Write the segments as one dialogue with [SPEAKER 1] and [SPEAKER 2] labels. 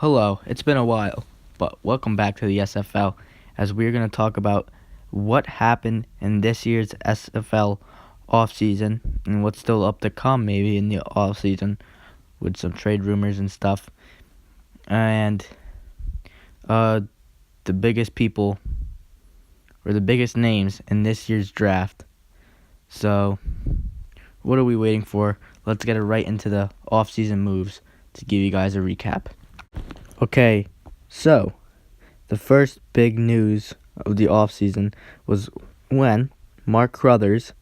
[SPEAKER 1] Hello, it's been a while, but welcome back to the SFL as we're going to talk about what happened in this year's SFL offseason and what's still up to come maybe in the offseason with some trade rumors and stuff. And the biggest people or the biggest names in this year's draft. So, what are we waiting for? Let's get right into the offseason moves to give you guys a recap. Okay, so the first big news of the offseason was when Mark Crothers,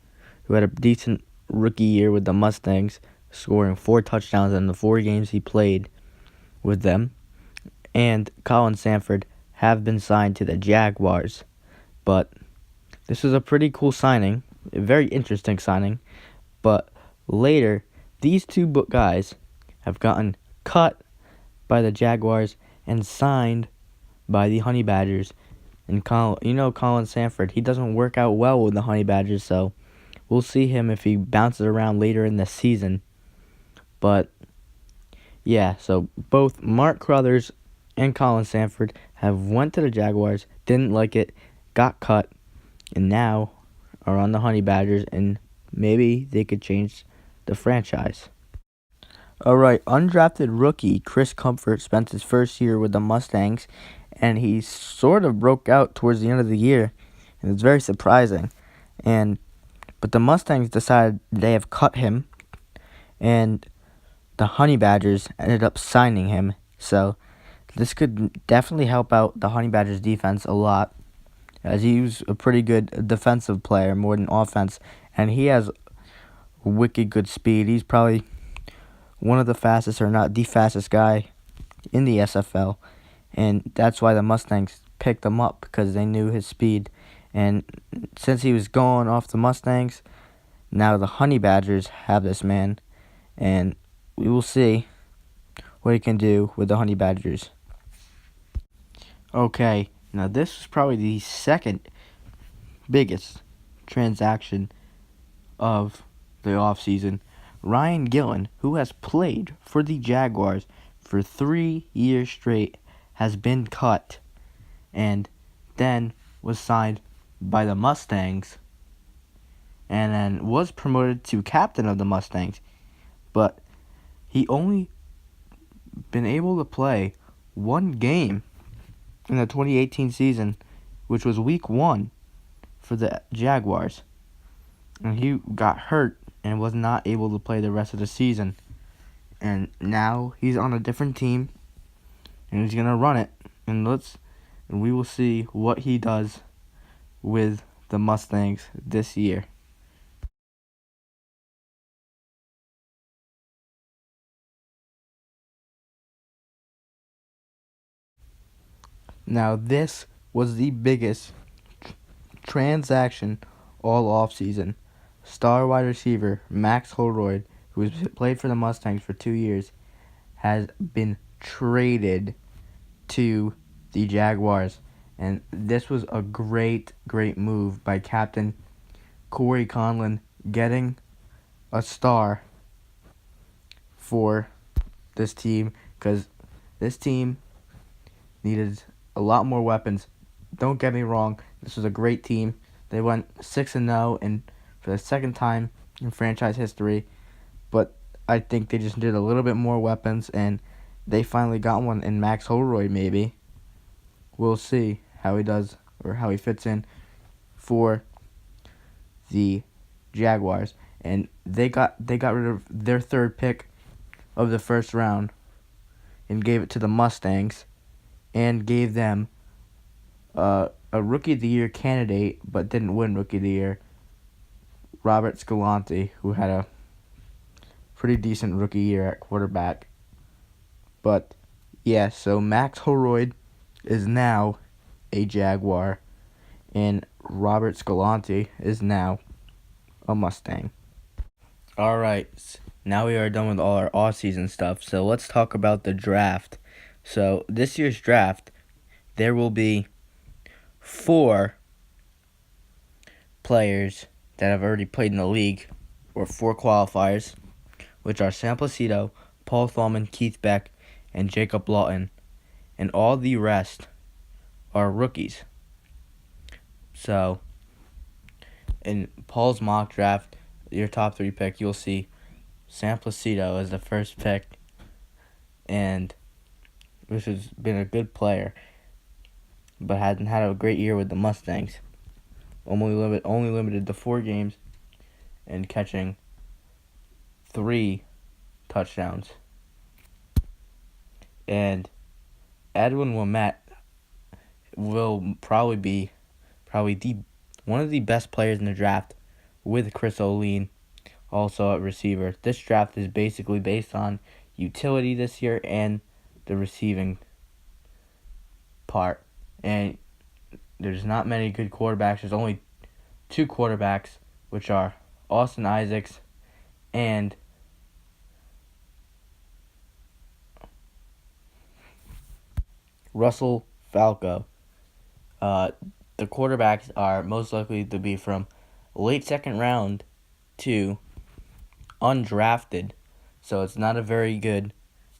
[SPEAKER 1] who had a decent rookie year with the Mustangs, scoring 4 touchdowns in the 4 games he played with them, and Collin Sanford have been signed to the Jaguars. But this was a pretty cool signing, a very interesting signing. But later, these two guys have gotten cut by the Jaguars and signed by the Honey Badgers. And Collin Sanford, he doesn't work out well with the Honey Badgers, so we'll see him if he bounces around later in the season. But yeah, so both Mark Crothers and Collin Sanford have went to the Jaguars, didn't like it, got cut, and now are on the Honey Badgers, and maybe they could change the franchise. Alright, undrafted rookie Chris Comfort spent his first year with the Mustangs, and he sort of broke out towards the end of the year, and it's very surprising. But the Mustangs decided they have cut him, and the Honey Badgers ended up signing him. So this could definitely help out the Honey Badgers defense a lot, as he was a pretty good defensive player more than offense, and he has wicked good speed. He's probably one of the fastest, or not the fastest guy in the SFL, and that's why the Mustangs picked him up, because they knew his speed. And since he was gone off the Mustangs, now the Honey Badgers have this man, and we will see what he can do with the Honey Badgers. Okay, now this is probably the second biggest transaction of the offseason. Ryan Gillan, who has played for the Jaguars for 3 years straight, has been cut and then was signed by the Mustangs and then was promoted to captain of the Mustangs. But he only been able to play 1 game in the 2018 season, which was week 1 for the Jaguars. And he got hurt and was not able to play the rest of the season. And now he's on a different team, and he's gonna run it. And we will see what he does with the Mustangs this year. Now this was the biggest transaction all offseason. Star wide receiver Max Holroyd, who has played for the Mustangs for 2 years, has been traded to the Jaguars. And this was a great move by Captain Collin, getting a star for this team, because this team needed a lot more weapons. Don't get me wrong, this was a great team. They went 6-0 and for the second time in franchise history, but I think they just did a little bit more weapons, and they finally got one in Max Holroyd. Maybe we'll see how he does, or how he fits in for the Jaguars. And they got rid of their 3rd pick of the first round and gave it to the Mustangs, and gave them a Rookie of the Year candidate, but didn't win Rookie of the Year, Robert Scalante, who had a pretty decent rookie year at quarterback. But yeah, so Max Holroyd is now a Jaguar, and Robert Scalante is now a Mustang. Alright, now we are done with all our off-season stuff, so let's talk about the draft. So this year's draft, there will be 4 players that have already played in the league, or 4 qualifiers, which are Sam Placido, Paul Thalman, Keith Beck, and Jacob Lawton, and all the rest are rookies. So, in Paul's mock draft, your top 3 pick, you'll see Sam Placido as the first pick, and which has been a good player, but hadn't had a great year with the Mustangs. Only limited to 4 games and catching 3 touchdowns. And Edwin Ouimet will probably be one of the best players in the draft, with Chris Olin also at receiver. This draft is basically based on utility this year and the receiving part. And there's not many good quarterbacks. There's only 2 quarterbacks, which are Austin Isaacs and Russell Falco. The quarterbacks are most likely to be from late second round to undrafted. So it's not a very good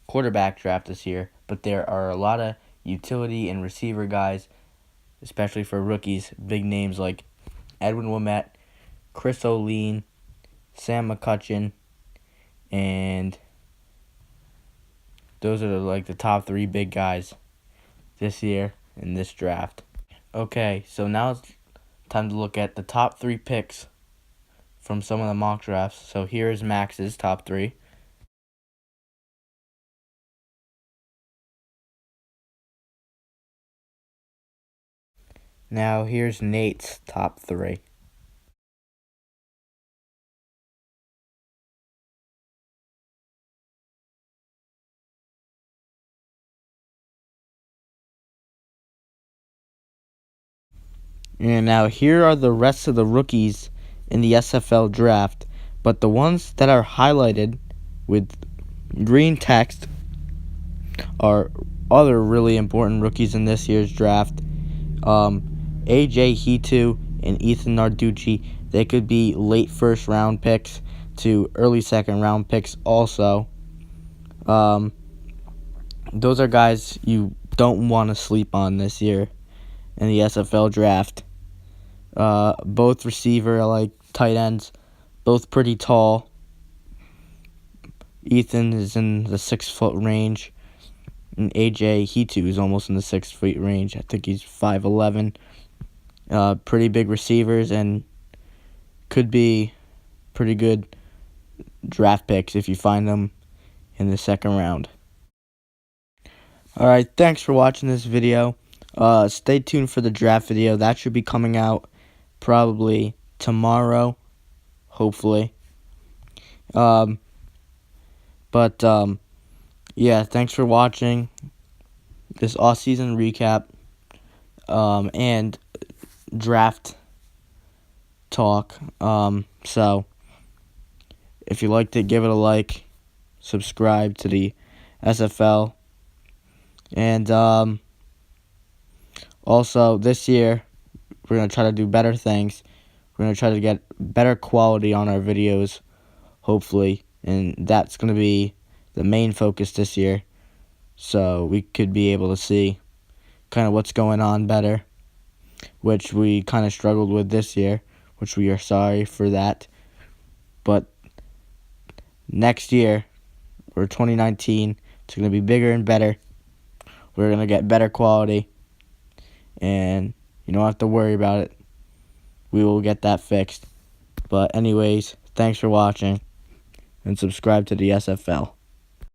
[SPEAKER 1] quarterback draft this year, but there are a lot of utility and receiver guys, especially for rookies, big names like Edwin Ouimet, Chris Olin, Sam McCutcheon, and those are the top 3 big guys this year in this draft. Okay, so now it's time to look at the top 3 picks from some of the mock drafts. So here's Max's top 3. Now here's Nate's top 3. And now here are the rest of the rookies in the SFL draft, but the ones that are highlighted with green text are other really important rookies in this year's draft. AJ Hitu and Ethan Narducci, they could be late first round picks to early second round picks also. Those are guys you don't want to sleep on this year in the SFL draft. Both receiver, tight ends, both pretty tall. Ethan is in the 6-foot range, and AJ Hitu is almost in the 6-foot range. I think he's 5'11". Pretty big receivers and could be pretty good draft picks if you find them in the second round. Alright, thanks for watching this video. Stay tuned for the draft video. That should be coming out probably tomorrow, hopefully. Yeah, thanks for watching this off-season recap and draft talk. So if you liked it, give it a like, subscribe to the SFL, and also this year we're going to try to do better things. We're going to try to get better quality on our videos, hopefully, and that's going to be the main focus this year, so we could be able to see kind of what's going on better, which we kind of struggled with this year, which we are sorry for that. But next year, or 2019, it's going to be bigger and better. We're going to get better quality, and you don't have to worry about it. We will get that fixed. But anyways, thanks for watching, and subscribe to the SFL.